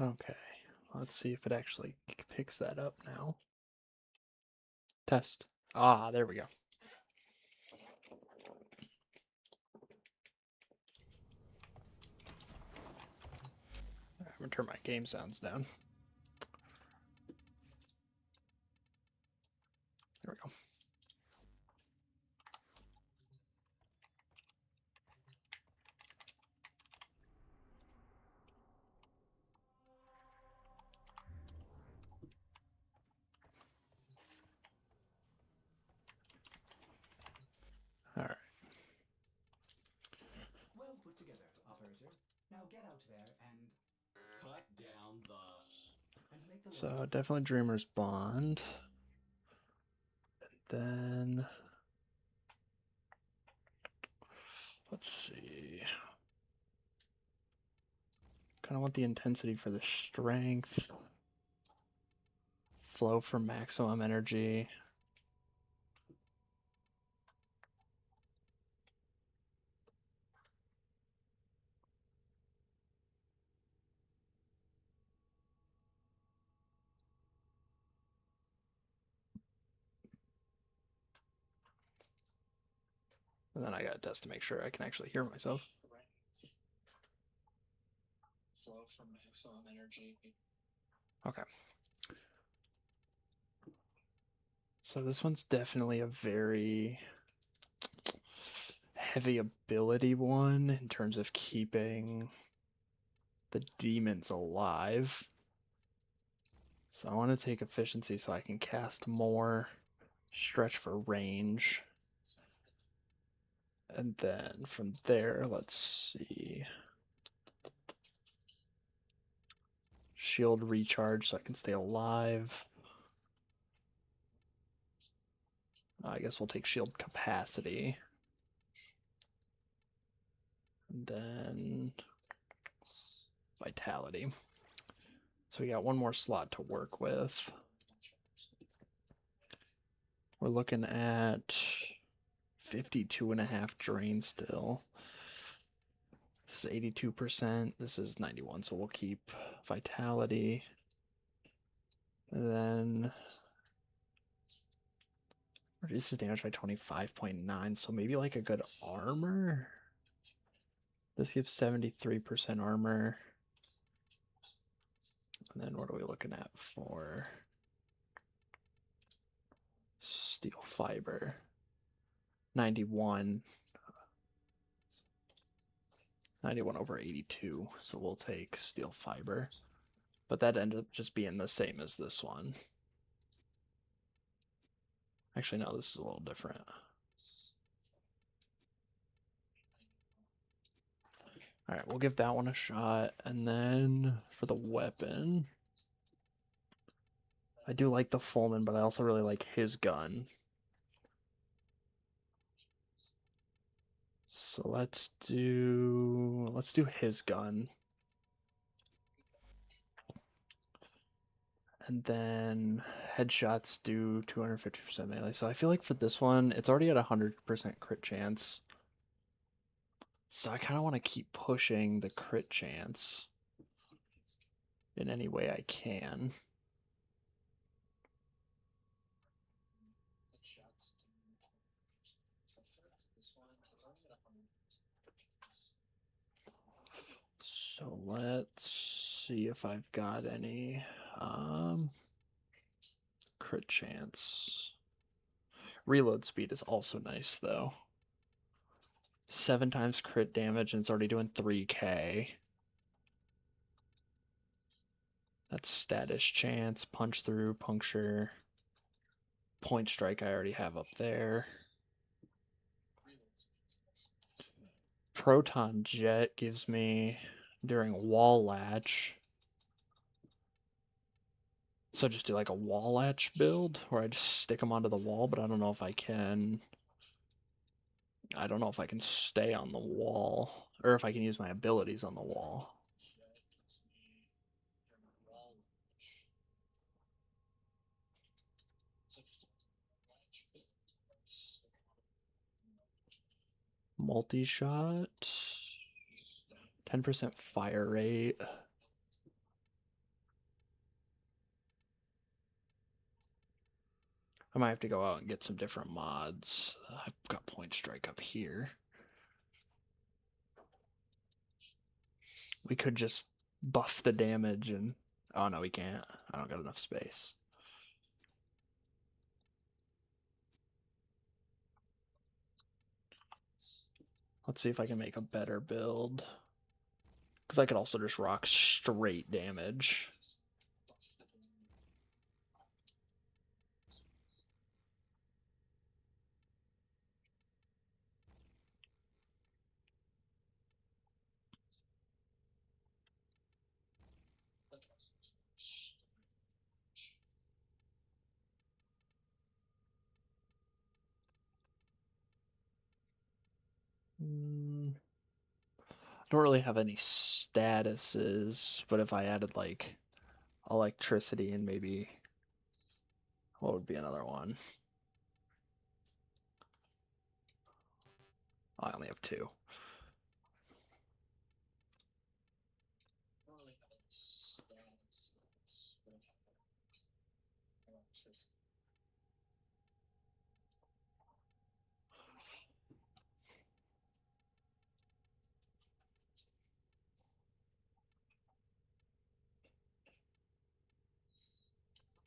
Okay, let's see if it actually picks that up now. Test. Ah, there we go. I'm gonna turn my game sounds down. There we go. All right. Well put together, operator. Now get out there and cut down and make the So definitely Dreamer's Bond. Then let's see. Kind of want the intensity for the strength. Flow for maximum energy. And then I gotta test to make sure I can actually hear myself. Flow for maximum energy. Okay. So this one's definitely a very heavy ability one in terms of keeping the demons alive. So I want to take efficiency so I can cast more, stretch for range. And then from there, let's see. Shield recharge so I can stay alive. I guess we'll take shield capacity. And then vitality. So we got one more slot to work with. We're looking at 52.5 drain still. This is 82%. This is 91, so we'll keep vitality. And then reduces damage by 25.9, so maybe like a good armor. This gives 73% armor. And then what are we looking at for steel fiber? 91. 91 over 82, so we'll take steel fiber. But that ended up just being the same as this one. Actually, no, this is a little different. All right, we'll give that one a shot. And then for the weapon, I do like the Fullman, but I also really like his gun. So let's do his gun. And then headshots do 250% melee. So I feel like for this one, it's already at 100% crit chance. So I kind of want to keep pushing the crit chance in any way I can. So let's see if I've got any crit chance. Reload speed is also nice though. 7 times crit damage and it's already doing 3k. That's status chance, punch through, puncture, point strike I already have up there. Proton jet gives me during wall latch. So just do like a wall latch build where I just stick them onto the wall, but I don't know if I can. I don't know if I can stay on the wall or if I can use my abilities on the wall. Multi-shot, 10% fire rate. I might have to go out and get some different mods. I've got Point Strike up here. We could just buff the damage and... Oh, no, we can't. I don't got enough space. Let's see if I can make a better build. Because I could also just rock straight damage. Don't really have any statuses, but if I added like electricity and maybe what would be another one? I only have two.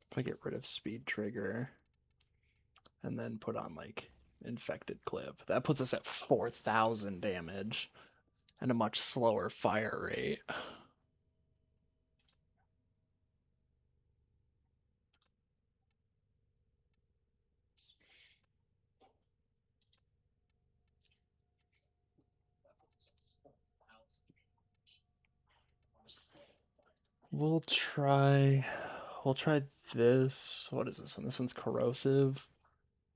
If I get rid of speed trigger and then put on like infected clip, that puts us at 4,000 damage and a much slower fire rate. We'll try this. What is this one? This one's corrosive.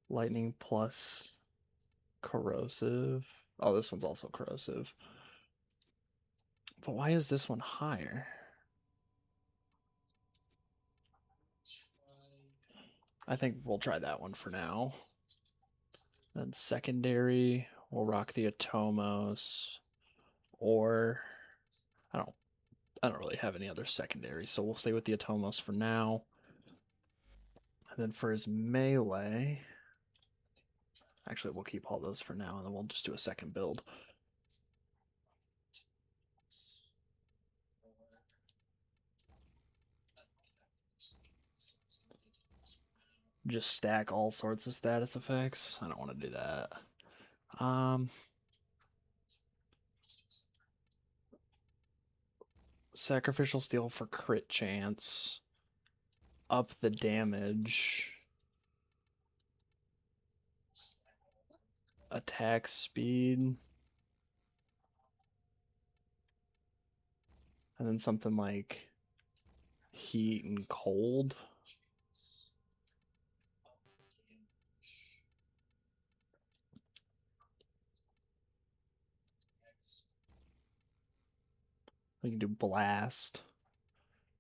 Lightning plus corrosive. Oh, this one's also corrosive. But why is this one higher? I think we'll try that one for now. Then secondary, we'll rock the Atomos, or I don't really have any other secondary, so we'll stay with the Atomos for now. And then for his melee, actually we'll keep all those for now, and then we'll just do a second build. Just stack all sorts of status effects. I don't want to do that. Sacrificial Steel for crit chance. Up the damage. Attack speed. And then something like heat and cold. We can do blast.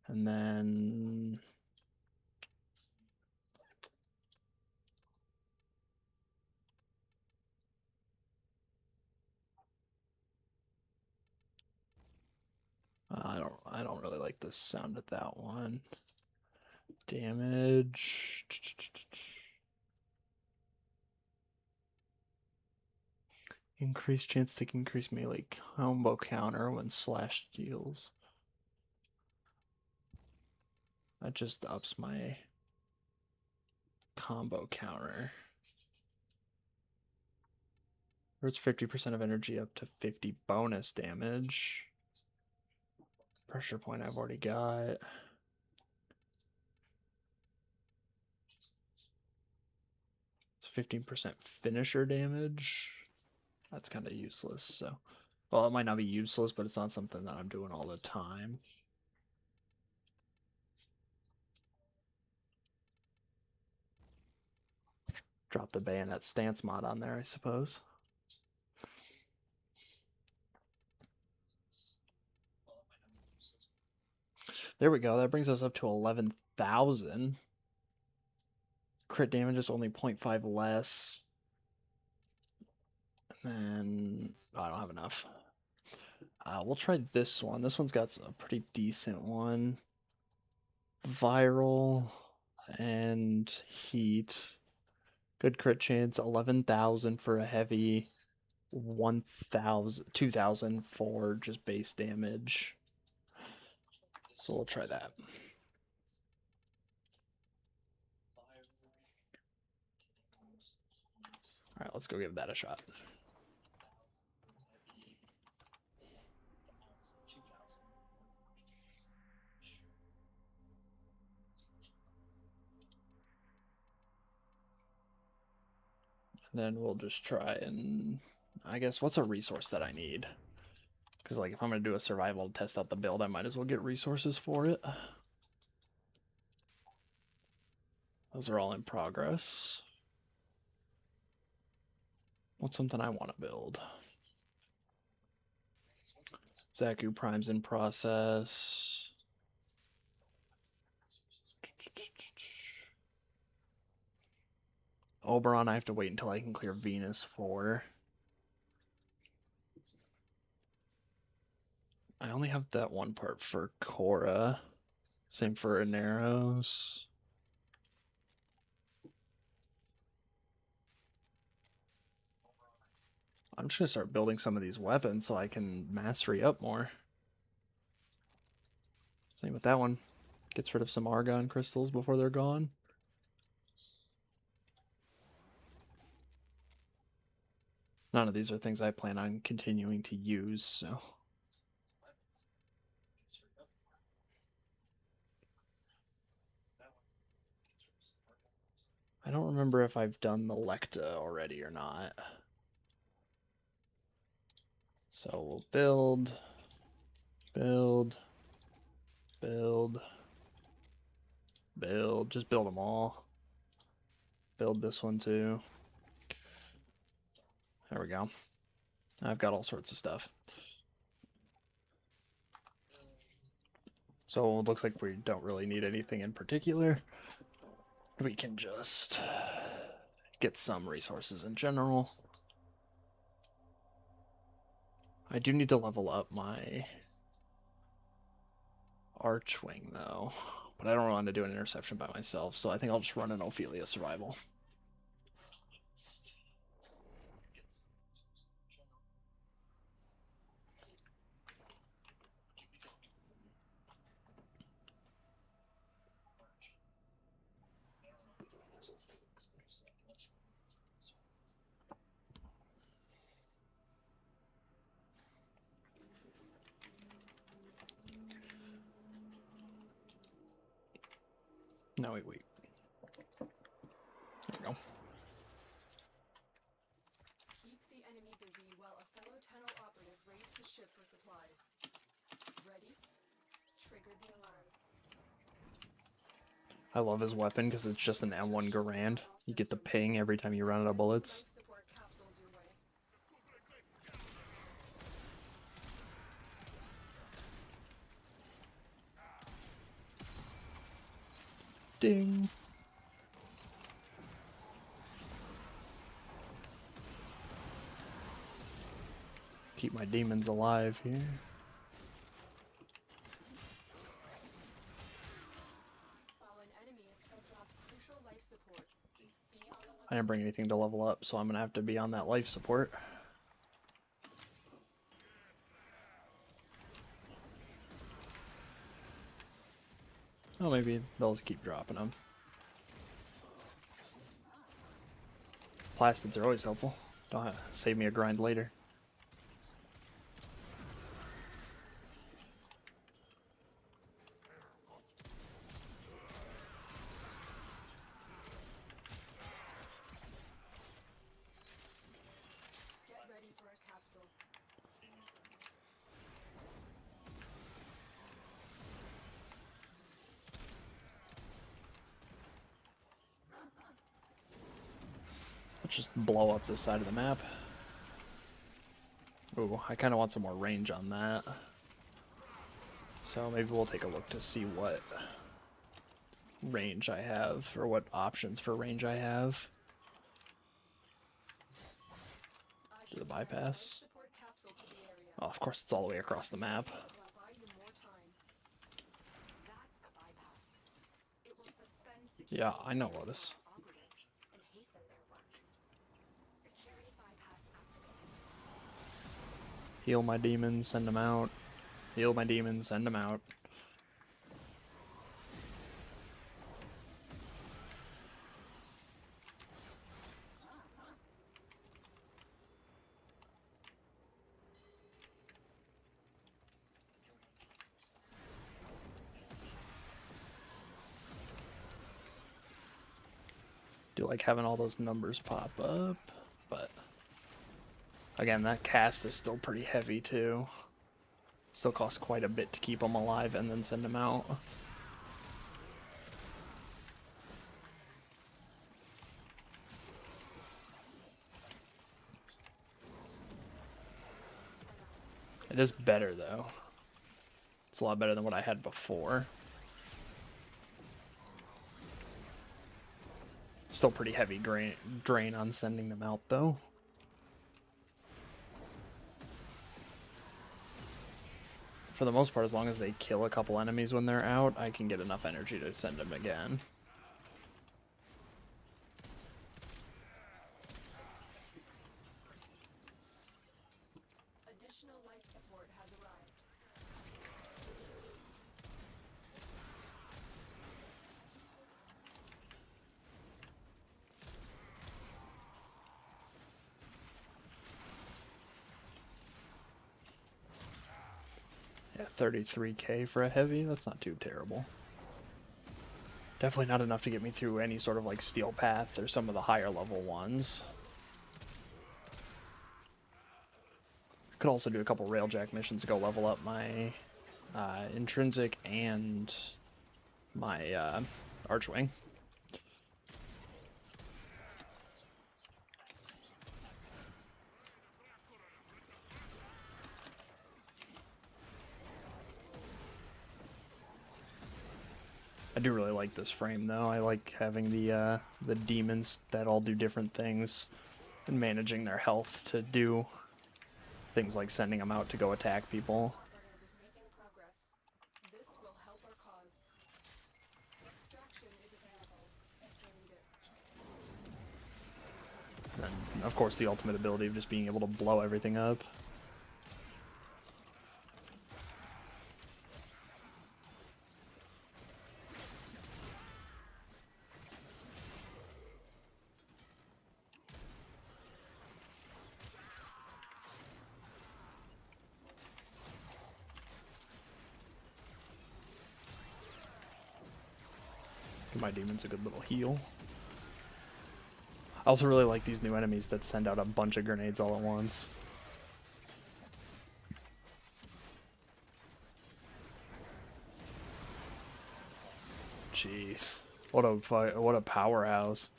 And then I don't really like the sound of that one. Damage. Increased chance to increase melee combo counter when slash deals. That just ups my combo counter. There's 50% of energy up to 50 bonus damage. Pressure point I've already got. It's 15% finisher damage. That's kind of useless, so. Well, it might not be useless, but it's not something that I'm doing all the time. Drop the bayonet stance mod on there, I suppose. There we go. That brings us up to 11,000. Crit damage is only 0.5 less. And I don't have enough. We'll try this one. This one's got a pretty decent one. Viral and heat. Good crit chance, 11,000 for a heavy, 1,000, 2,000 for just base damage. So we'll try that. Alright, let's go give that a shot. Then we'll just try and, I guess, what's a resource that I need? Because, like, if I'm going to do a survival to test out the build, I might as well get resources for it. Those are all in progress. What's something I want to build? Zaku Prime's in process. Oberon, I have to wait until I can clear Venus for. I only have that one part for Korra. Same for Inaros. I'm just gonna start building some of these weapons so I can mastery up more. Same with that one. Gets rid of some argon crystals before they're gone. None of these are things I plan on continuing to use, so. I don't remember if I've done the Lecta already or not. So we'll build, build, build, build, just build them all. Build this one too. There we go. I've got all sorts of stuff. So it looks like we don't really need anything in particular. We can just get some resources in general. I do need to level up my Archwing though, but I don't want to do an interception by myself, so I think I'll just run an Ophelia survival. No, wait. There we go. Keep the enemy busy while a fellow tunnel operative raids the ship for supplies. Ready? Trigger the alarm. I love his weapon because it's just an M1 Garand. You get the ping every time you run out of bullets. Support capsules your way. Ding. Keep my demons alive here. Fallen enemies have dropped crucial life support. Be on the lookout. I didn't bring anything to level up, so I'm gonna have to be on that life support. Oh, maybe they'll keep dropping them. Plastids are always helpful. Don't have, save me a grind later. Get ready for a capsule. Let's just blow up this side of the map. Ooh, I kind of want some more range on that. So maybe we'll take a look to see what range I have, or what options for range I have. Do the bypass. Support capsule to the area. Oh, of course it's all the way across the map. Will buy you more time. That's a bypass. It will suspend security Yeah, I know measures Lotus. for our operative and hasten their run. Heal my demons, send them out. Heal my demons, send them out. Do like having all those numbers pop up, but again, that cast is still pretty heavy too. Still costs quite a bit to keep them alive and then send them out. It is better though. It's a lot better than what I had before. Still pretty heavy drain on sending them out though. For the most part, as long as they kill a couple enemies when they're out, I can get enough energy to send them again. Additional life support has arrived. Yeah, 33k for a heavy, that's not too terrible. Definitely not enough to get me through any sort of like steel path or some of the higher level ones. Could also do a couple railjack missions to go level up my intrinsic and my archwing. I do really like this frame though. I like having the demons that all do different things and managing their health to do things like sending them out to go attack people. Operative is making progress. This will help our cause. Extraction is available if we need it. And of course the ultimate ability of just being able to blow everything up. Give my demons a good little heal. I also really like these new enemies that send out a bunch of grenades all at once. Jeez, what a powerhouse!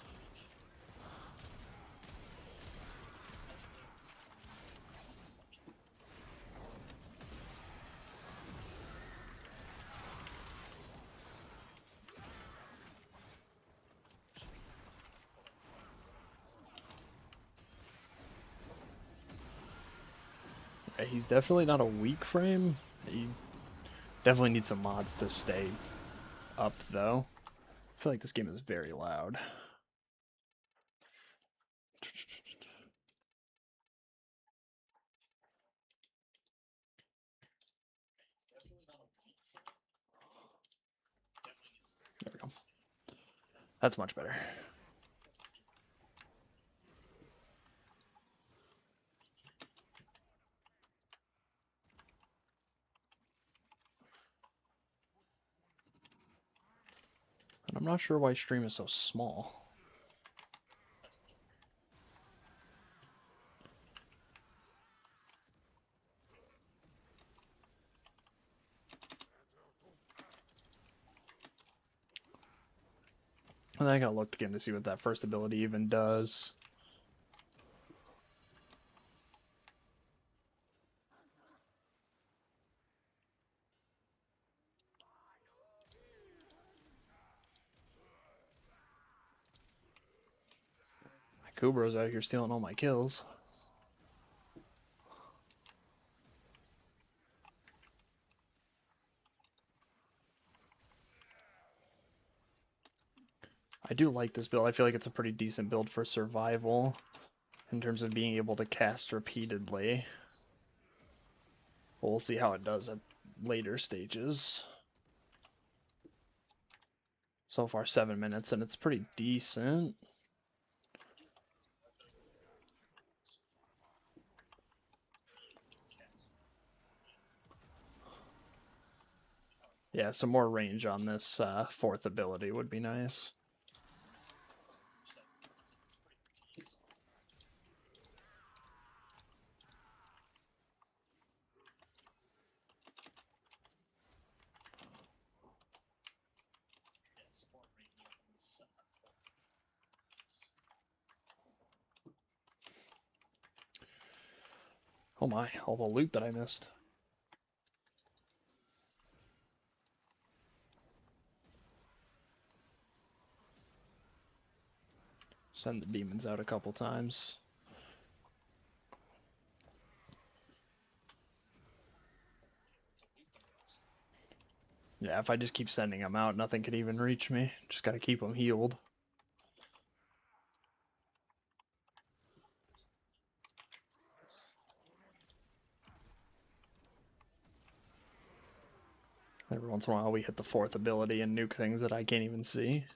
Yeah, he's definitely not a weak frame. He definitely needs some mods to stay up though. I feel like this game is very loud. There we go. That's much better. And I'm not sure why stream is so small. And I gotta look again to see what that first ability even does. My Kubra's out here stealing all my kills. I do like this build. I feel like it's a pretty decent build for survival in terms of being able to cast repeatedly. We'll see how it does at later stages. So far 7 minutes, and it's pretty decent. Yeah, some more range on this fourth ability would be nice. Oh my, all the loot that I missed. Send the demons out a couple times. Yeah, if I just keep sending them out, nothing could even reach me. Just gotta keep them healed. Every once in a while we hit the fourth ability and nuke things that I can't even see.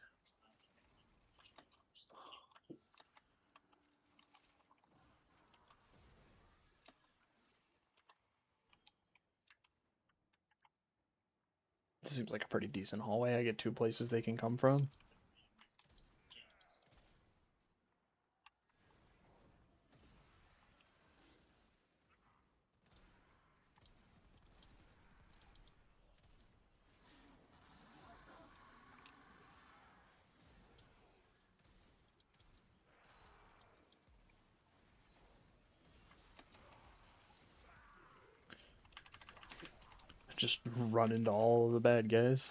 This seems like a pretty decent hallway. I get 2 places they can come from. Just run into all of the bad guys.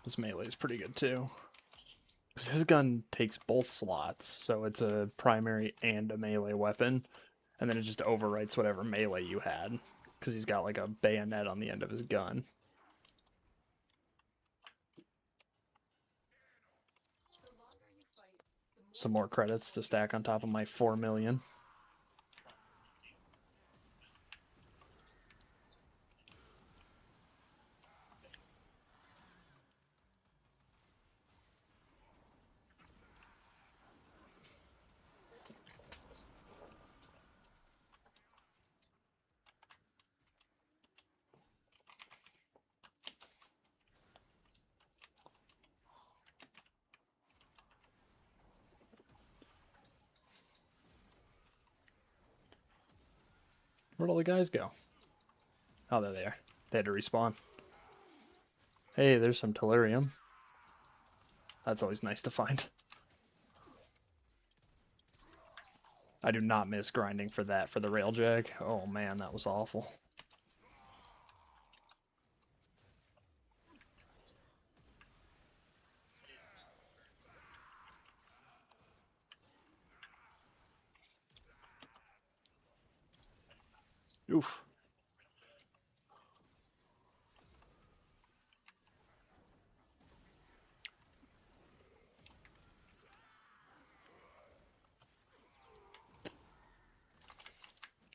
This melee is pretty good too. Because his gun takes both slots, so it's a primary and a melee weapon, and then it just overwrites whatever melee you had, because he's got like a bayonet on the end of his gun. Some more credits to stack on top of my 4 million. Where'd all the guys go? Oh, they're there. They had to respawn. Hey, there's some Tellurium. That's always nice to find. I do not miss grinding for that, for the railjack. Oh man, that was awful. Oof.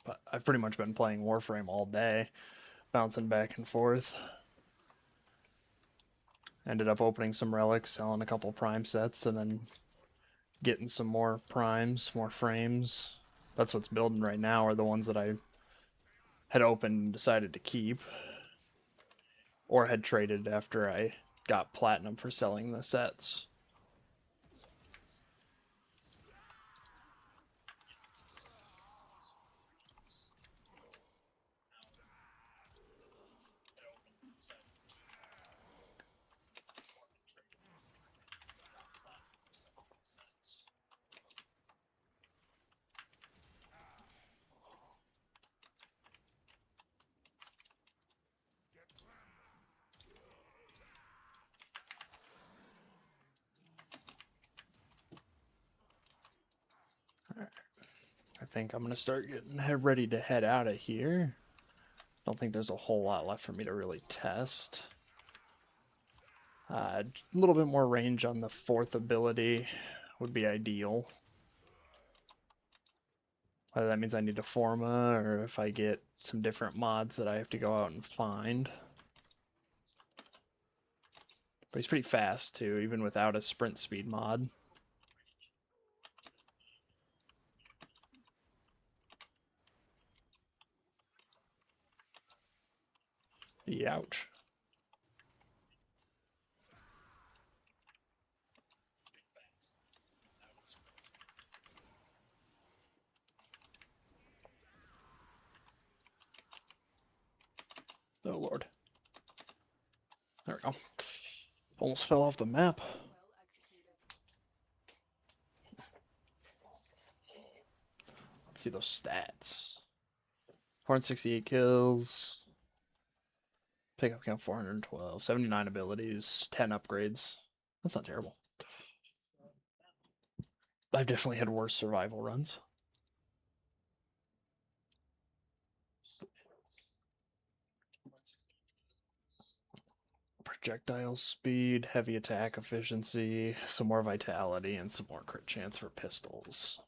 But I've pretty much been playing Warframe all day, bouncing back and forth. Ended up opening some relics, selling a couple prime sets, and then getting some more primes, more frames. That's what's building right now, are the ones that I had opened and decided to keep, or had traded after I got platinum for selling the sets. I think I'm gonna start getting ready to head out of here. Don't think there's a whole lot left for me to really test. A little bit more range on the fourth ability would be ideal. Whether that means I need a Forma or if I get some different mods that I have to go out and find. But he's pretty fast too, even without a sprint speed mod. Ouch. Oh lord. There we go. Almost fell off the map. Well executed. Let's see those stats. 468 kills. Pickup count 412. 79 abilities. 10 upgrades. That's not terrible. I've definitely had worse survival runs. Projectile speed, heavy attack efficiency, some more vitality, and some more crit chance for pistols.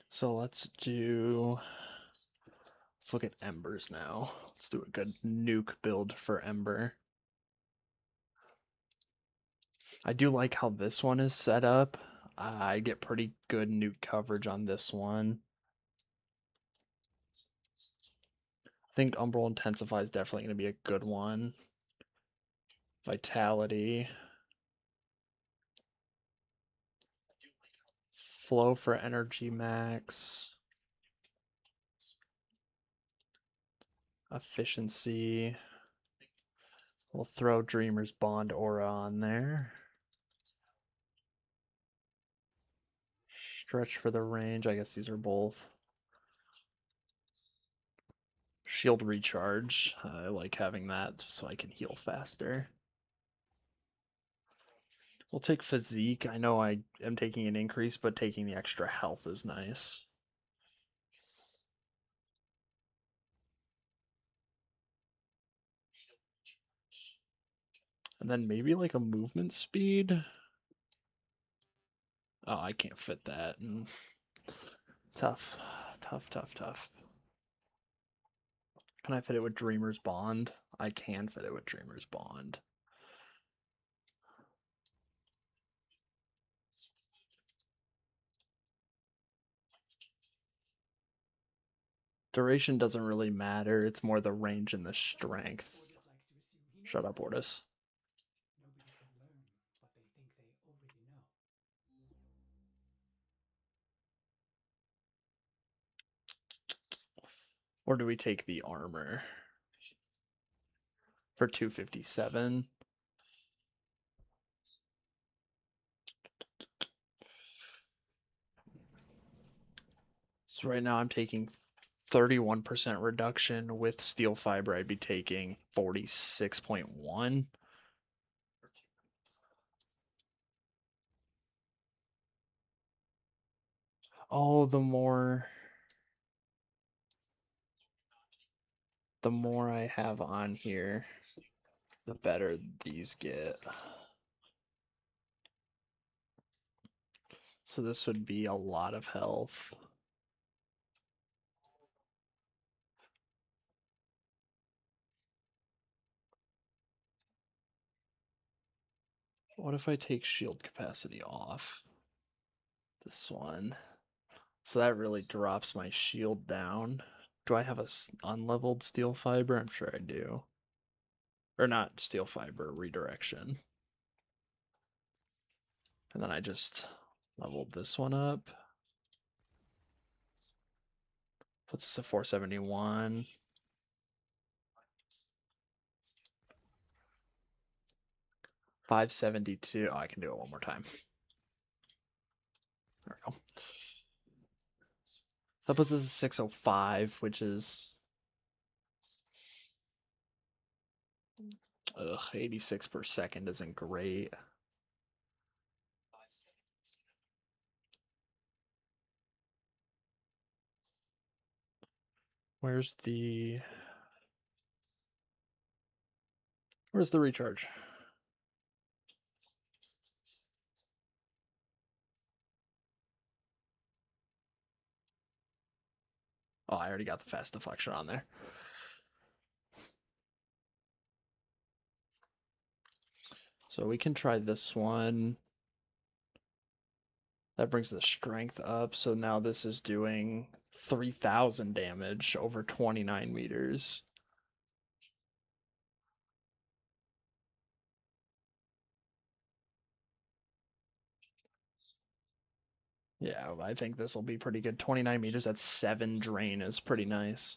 So let's look at Embers now. Let's do a good nuke build for Ember. I do like how this one is set up. I get pretty good nuke coverage on this one. I think Umbral Intensify is definitely going to be a good one. Vitality. Flow for energy max. Efficiency. We'll throw Dreamer's Bond Aura on there. Stretch for the range. I guess these are both. Shield recharge. I like having that just so I can heal faster. We'll take physique. I know I am taking an increase, but taking the extra health is nice. And then maybe like a movement speed. Oh, I can't fit that. Tough, tough, tough, tough. Can I fit it with Dreamer's Bond? I can fit it with Dreamer's Bond. Duration doesn't really matter. It's more the range and the strength. Ordis likes to assume he knows Shut up, everything. Ordis. Nobody can learn what they think they already know. Or do we take the armor for 257? So right now I'm taking 31% reduction. With steel fiber, I'd be taking 46.1. Oh, the more I have on here, the better these get. So this would be a lot of health. What if I take shield capacity off? This one. So that really drops my shield down. Do I have a unleveled steel fiber? I'm sure I do. Or not steel fiber, redirection. And then I just leveled this one up. Puts us at 471. $572. Oh, I can do it one more time. There we go. That puts us at 605, which is 86 per second isn't great. Where's the recharge? Oh, I already got the fast deflection on there. So we can try this one. That brings the strength up. So now this is doing 3,000 damage over 29 meters. Yeah, I think this will be pretty good. 29 meters at 7 drain is pretty nice.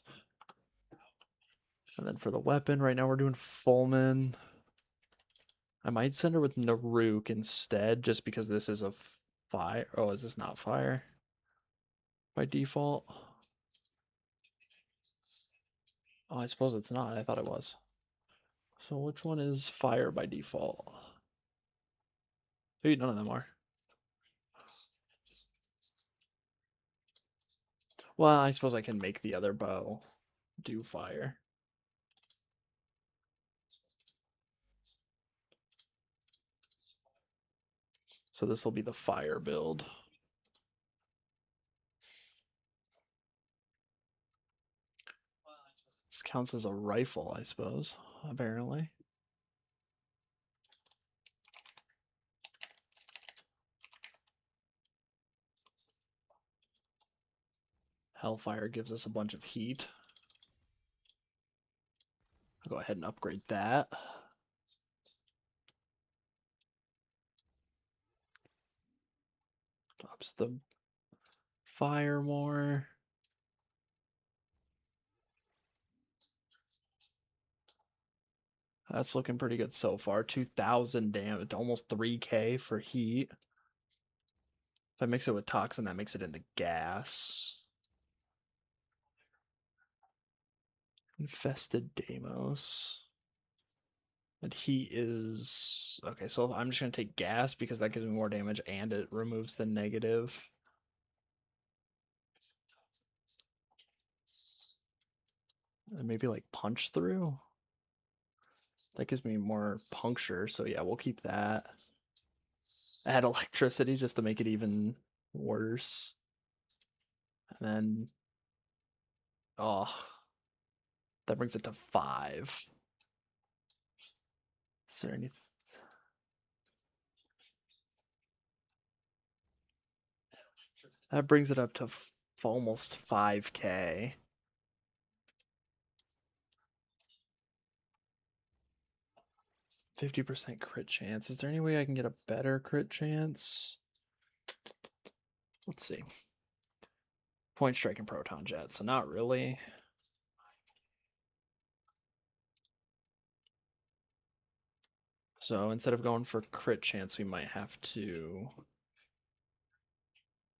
And then for the weapon, right now we're doing Fulman. I might send her with Naruk instead, just because this is a fire. Oh, is this not fire by default? Oh, I suppose it's not. I thought it was. So which one is fire by default? Maybe none of them are. Well, I suppose I can make the other bow do fire. So this will be the fire build. This counts as a rifle, I suppose, apparently. Hellfire gives us a bunch of heat. I'll go ahead and upgrade that. Drops the fire more. That's looking pretty good so far. 2,000 damage, almost 3k for heat. If I mix it with toxin, that makes it into gas. Infested Deimos. And heat is... Okay, so I'm just going to take gas because that gives me more damage and it removes the negative. And maybe like punch through. That gives me more puncture, so yeah, we'll keep that. Add electricity just to make it even worse. And then, oh, that brings it to 5. Is there anything? That brings it up to almost 5k. 50% crit chance. Is there any way I can get a better crit chance? Let's see. Point strike and proton jet, so not really. So instead of going for crit chance, we might have to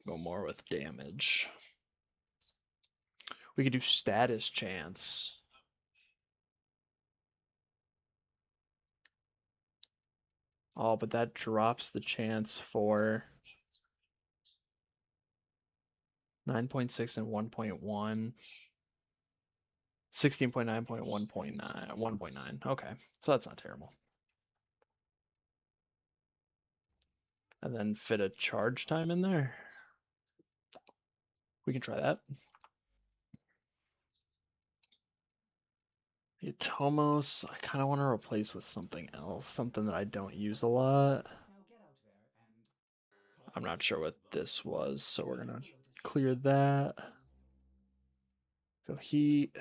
go more with damage. We could do status chance. Oh, but that drops the chance for 9.6 and 1.1. 16.9.1.9. 1.9. Okay, so that's not terrible. And then fit a charge time in there. We can try that. The Tomos, I kind of want to replace with something else, something that I don't use a lot. Now get out there and I'm not sure what this was, so we're gonna clear that. Go heat,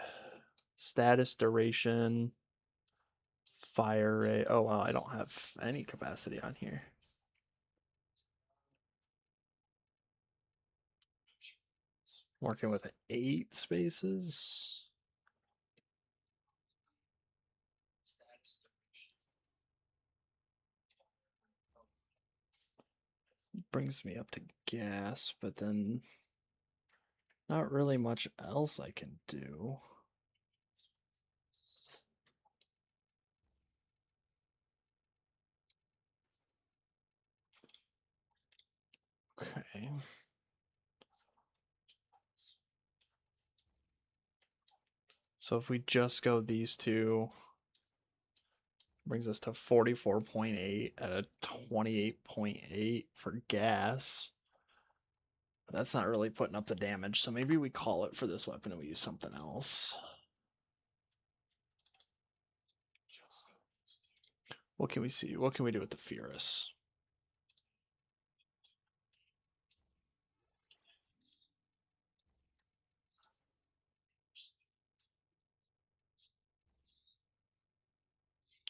status duration, fire rate. Oh wow, I don't have any capacity on here. Working with 8 spaces. Brings me up to gas, but then not really much else I can do. Okay. So if we just go these two, brings us to 44.8 at a 28.8 for gas. But that's not really putting up the damage, so maybe we call it for this weapon and we use something else. What can we see? What can we do with the Furus?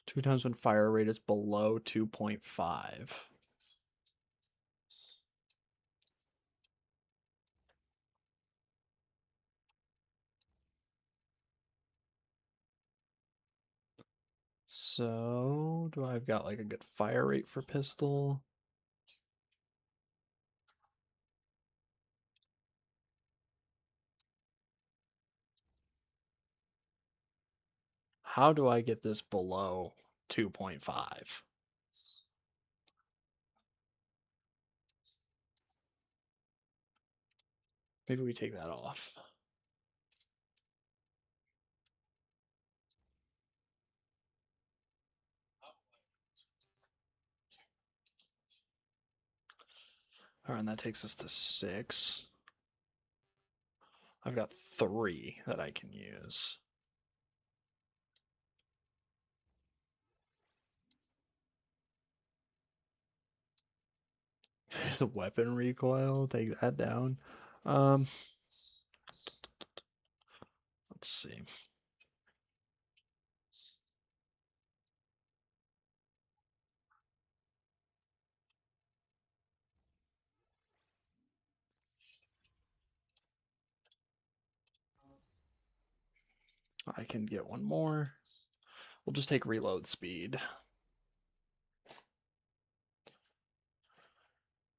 Two times when fire rate is below 2.5. So, do I've got like a good fire rate for pistol? How do I get this below 2.5? Maybe we take that off. Alright, and that takes us to 6. I've got 3 that I can use. The weapon recoil, take that down. Let's see. I can get one more. We'll just take reload speed.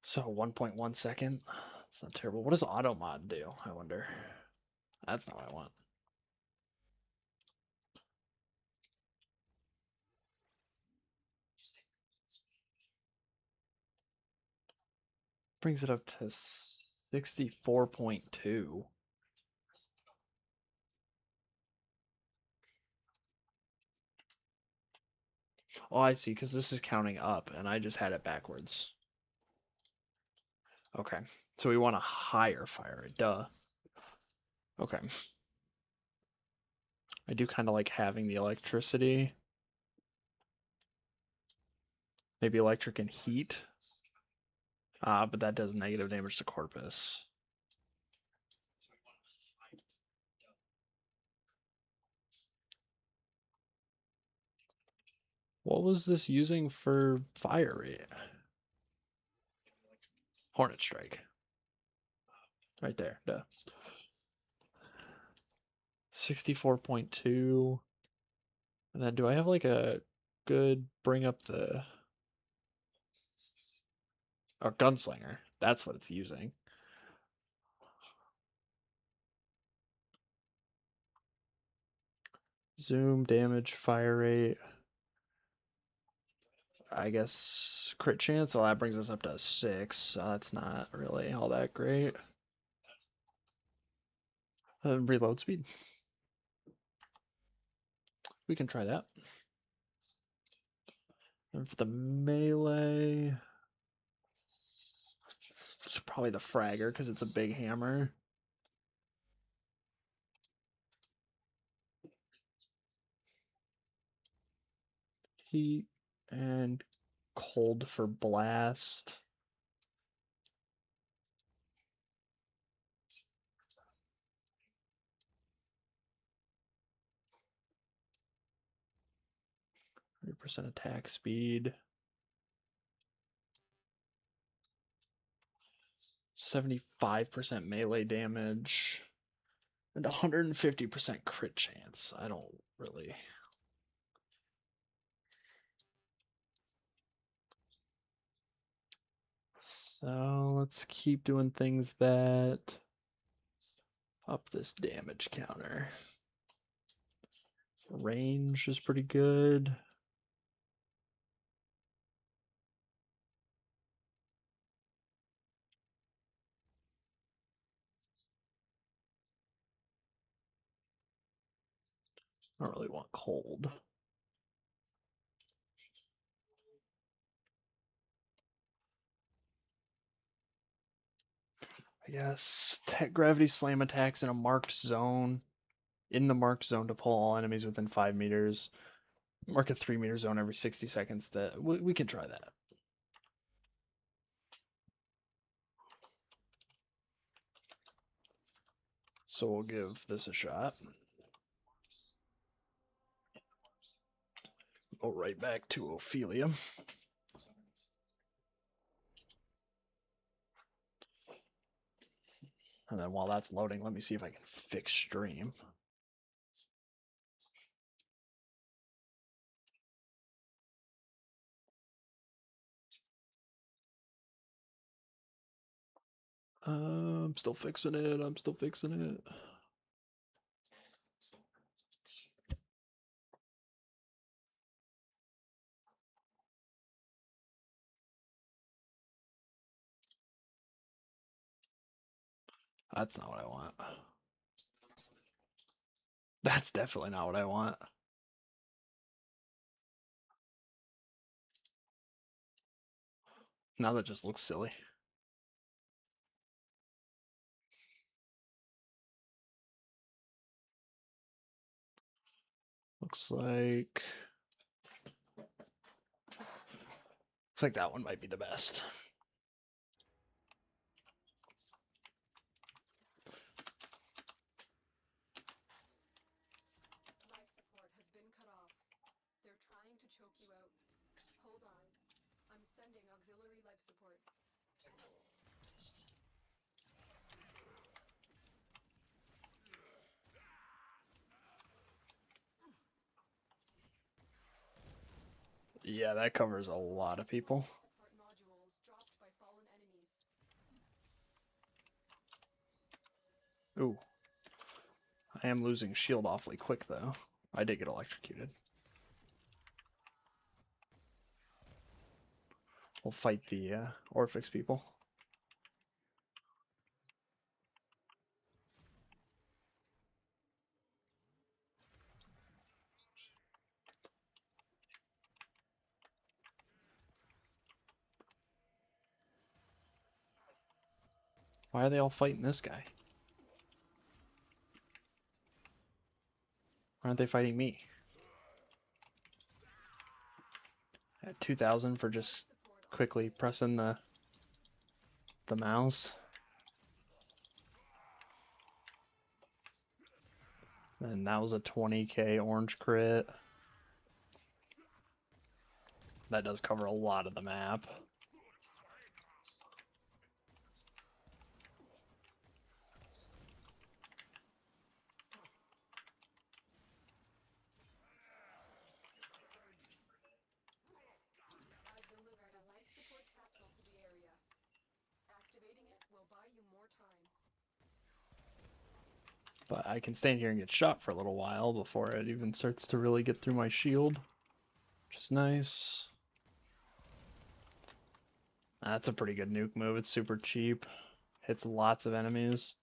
So 1.1 second. It's not terrible. What does auto mod do? I wonder. That's not what I want. Brings it up to 64.2. Oh, I see, because this is counting up, and I just had it backwards. Okay, so we want a higher fire rate, duh. Okay. I do kind of like having the electricity. Maybe electric and heat. But that does negative damage to Corpus. What was this using for fire rate? Hornet Strike. Right there, duh. 64.2. And then do I have like a good bring up the... Oh, Gunslinger. That's what it's using. Zoom, damage, fire rate. I guess crit chance. Well, that brings us up to 6. So that's not really all that great. Reload speed. We can try that. And for the melee, it's probably the fragger because it's a big hammer. Heat and cold for blast. %, attack speed. 75% melee damage. And 150% crit chance. I don't really... So let's keep doing things that up this damage counter. Range is pretty good. I don't really want cold. I guess gravity slam attacks in a marked zone. In the marked zone to pull all enemies within 5 meters. Mark a 3-meter zone every 60 seconds. That we can try that. So we'll give this a shot. Go right back to Ophelia. And then while that's loading, let me see if I can fix stream. I'm still fixing it. I'm still fixing it. That's not what I want. That's definitely not what I want. Now that just looks silly. Looks like that one might be the best. Life support has been cut off. They're trying to choke you out. Hold on. I'm sending auxiliary life support. Yeah, that covers a lot of people. Life support modules dropped by fallen enemies. Ooh. I am losing shield awfully quick, though. I did get electrocuted. We'll fight the Orphix people. Why are they all fighting this guy? Why aren't they fighting me? At 2,000 for just quickly pressing the mouse. And that was a 20k orange crit. That does cover a lot of the map. I've delivered a life support capsule to the area. Activating it will buy you more time. But I can stand here and get shot for a little while before it even starts to really get through my shield. Which is nice. That's a pretty good nuke move. It's super cheap. Hits lots of enemies.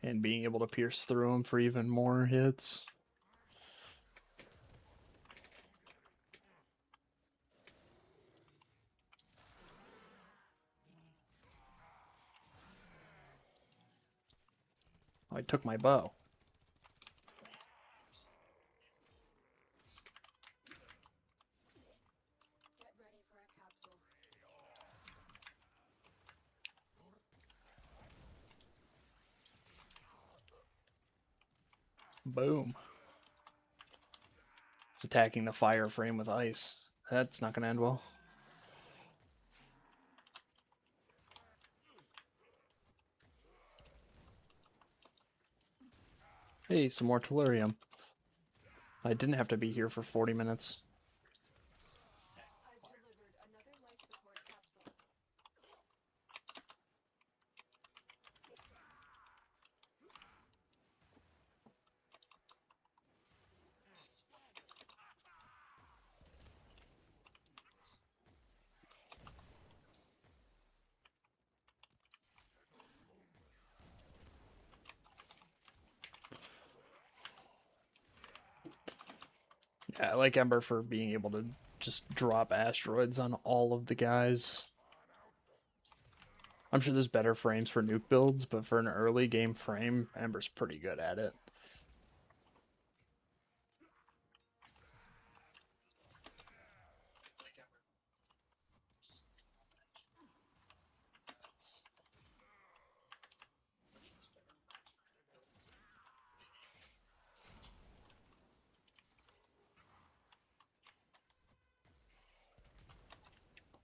And being able to pierce through them for even more hits. Oh, I took my bow. Get ready for a capsule. Boom. It's attacking the fire frame with ice. That's not going to end well. Hey, some more tellurium. I didn't have to be here for 40 minutes. I've delivered another life support capsule. I like Ember for being able to just drop asteroids on all of the guys. I'm sure there's better frames for nuke builds, but for an early game frame, Ember's pretty good at it.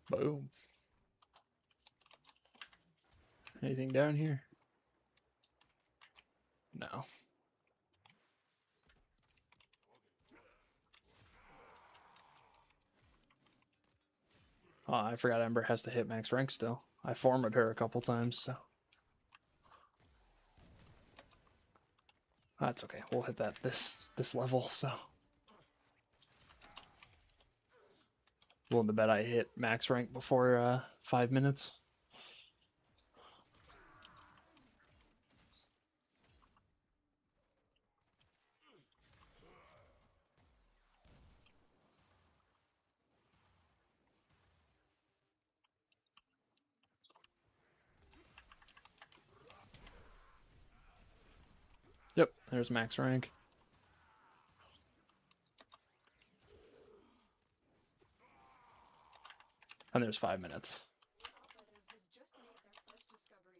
Boom. Anything down here? No. Oh, I forgot Ember has to hit max rank still. I formed her a couple times, so. That's okay. We'll hit that this level, so. Willing to bet I hit max rank before 5 minutes. Yep, there's max rank. And there's 5 minutes. Operative has just made their first discovery.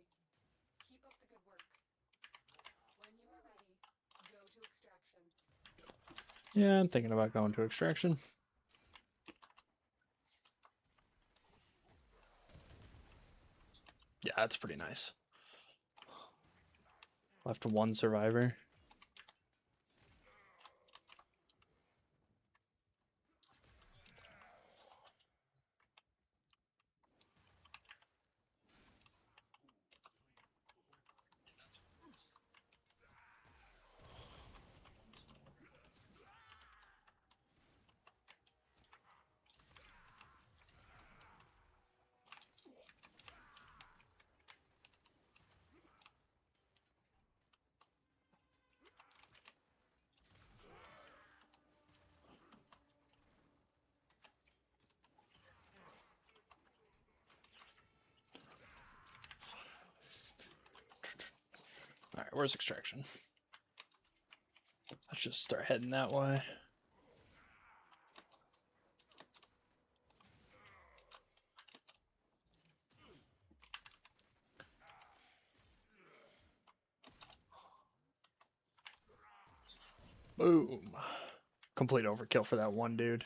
Keep up the good work. When you are ready, go to extraction. Yeah, I'm thinking about going to extraction. Yeah, that's pretty nice. Left one survivor. Alright, where's extraction? Let's just start heading that way. Boom. Complete overkill for that one dude.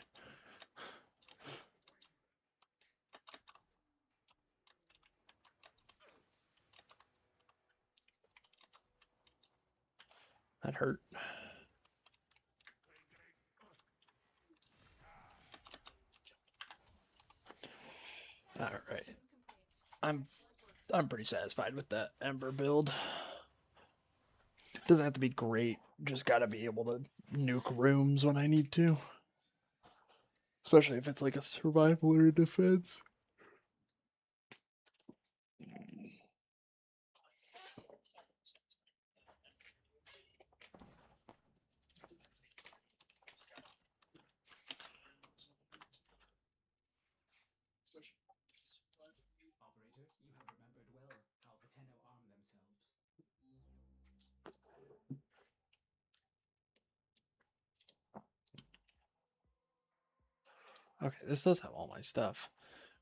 That hurt. Alright. I'm pretty satisfied with that Ember build. Doesn't have to be great, just gotta be able to nuke rooms when I need to. Especially if it's like a survival or a defense. Operator, you have remembered well how the Tenno arm themselves. Okay, this does have all my stuff.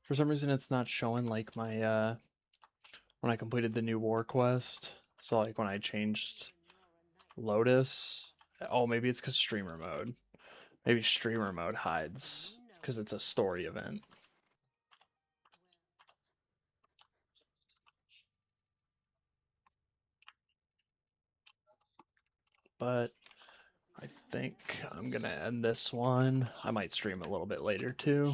For some reason it's not showing like my when I completed the new war quest. So like when I changed Lotus. Oh, maybe it's because streamer mode. Maybe streamer mode hides because it's a story event. But I think I'm gonna end this one. I might stream a little bit later too.